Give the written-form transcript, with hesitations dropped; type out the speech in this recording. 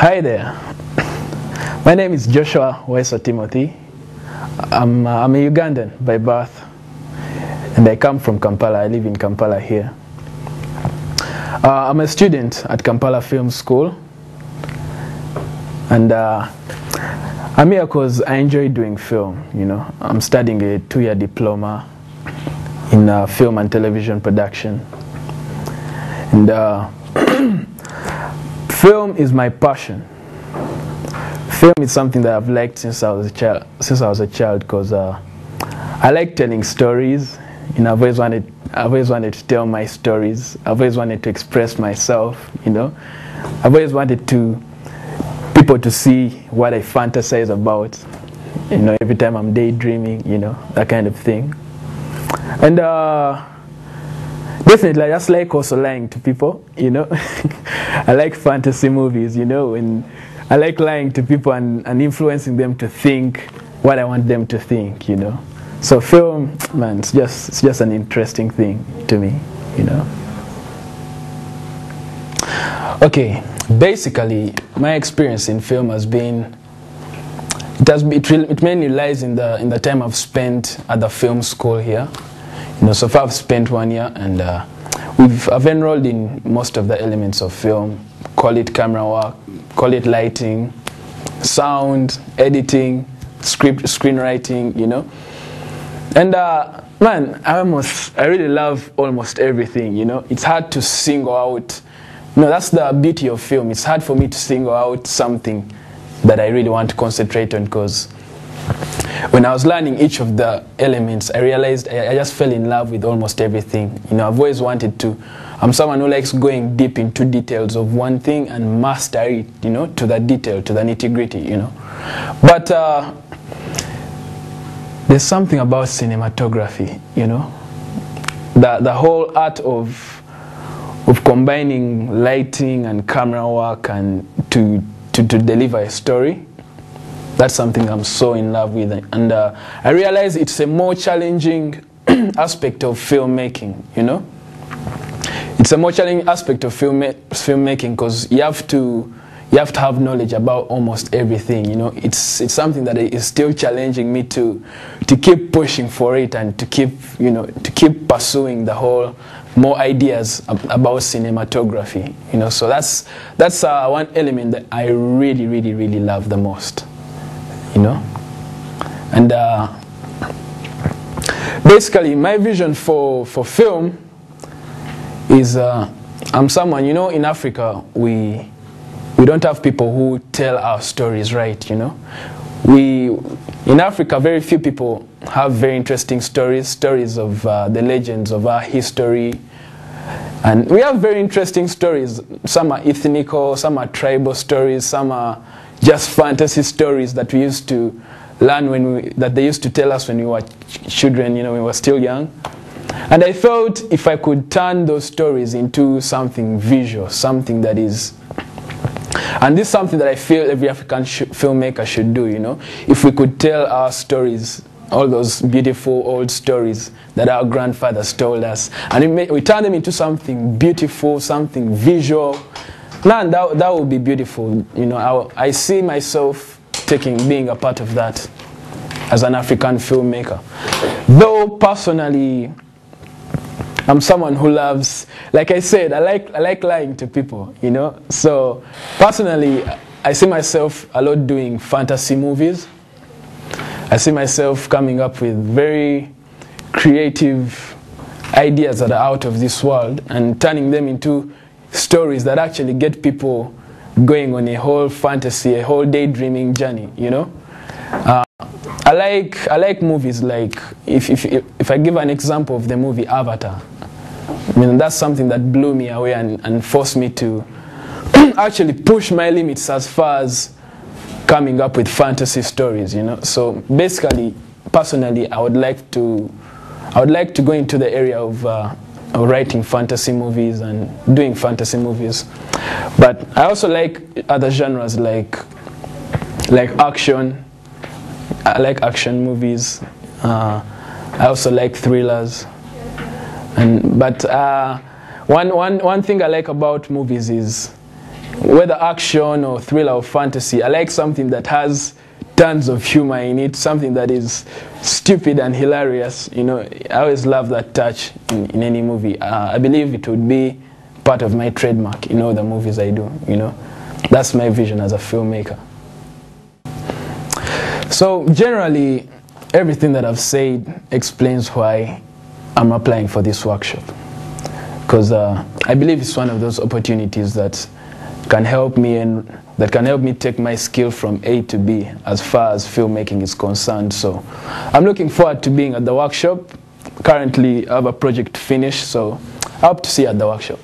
Hi there. My name is Joshua Wesa Timothy. I'm a Ugandan by birth, and I come from Kampala. I live in Kampala here. I'm a student at Kampala Film School, and I'm here because I enjoy doing film. I'm studying a 2-year diploma in film and television production, and film is my passion. Film is something that I've liked since I was a child. Because I like telling stories. I've always wanted to tell my stories. I've always wanted to express myself. I've always wanted people to see what I fantasize about. Every time I'm daydreaming. That kind of thing. And definitely, I just like also lying to people. I like fantasy movies. And I like lying to people and influencing them to think what I want them to think, So film, man, it's just an interesting thing to me, Okay, basically, my experience in film has been, it mainly lies in the time I've spent at the film school here. So far I've spent 1 year, and I've enrolled in most of the elements of film. Call it camera work, call it lighting, sound, editing, screenwriting, And man, I really love almost everything, It's hard to single out. That's the beauty of film. It's hard for me to single out something that I really want to concentrate on, because when I was learning each of the elements, I realized I just fell in love with almost everything. I've always wanted to. I'm someone who likes going deep into details of one thing and master it, to the detail, to the nitty-gritty, But there's something about cinematography, the whole art of combining lighting and camera work and to deliver a story. That's something I'm so in love with, and I realize it's a more challenging aspect of filmmaking. It's a more challenging aspect of filmmaking because you have to have knowledge about almost everything. It's something that is still challenging me to keep pushing for it and to keep pursuing the whole more ideas about cinematography. So that's one element that I really, really, really love the most. And basically my vision for film is I'm someone, in Africa we don't have people who tell our stories right, in Africa very few people have very interesting stories of the legends of our history, and we have very interesting stories. Some are ethnical, some are tribal stories, some are just fantasy stories that we used to learn that they used to tell us when we were children, when we were still young. And I felt if I could turn those stories into something visual, something that is, and this is something that I feel every African filmmaker should do, if we could tell our stories, all those beautiful old stories that our grandfathers told us, and we turn them into something beautiful, something visual, man, that would be beautiful. I see myself being a part of that as an African filmmaker. Though personally, I'm someone who loves, like I said, I like lying to people, So personally, I see myself a lot doing fantasy movies. I see myself coming up with very creative ideas that are out of this world and turning them into stories that actually get people going on a whole fantasy, a whole daydreaming journey, I like movies like, if I give an example of the movie Avatar, that's something that blew me away and forced me to actually push my limits as far as coming up with fantasy stories, So basically, personally, I would like to go into the area of writing fantasy movies and doing fantasy movies. But I also like other genres like action. I like action movies. I also like thrillers. But one thing I like about movies is whether action or thriller or fantasy, I like something that has tons of humor in it, something that is stupid and hilarious. You know, I always love that touch in any movie. I believe it would be part of my trademark in all the movies I do, you know. That's my vision as a filmmaker. So generally, everything that I've said explains why I'm applying for this workshop. Because I believe it's one of those opportunities that can help me take my skill from A to B as far as filmmaking is concerned. So I'm looking forward to being at the workshop. Currently, I have a project to finish, so I hope to see you at the workshop.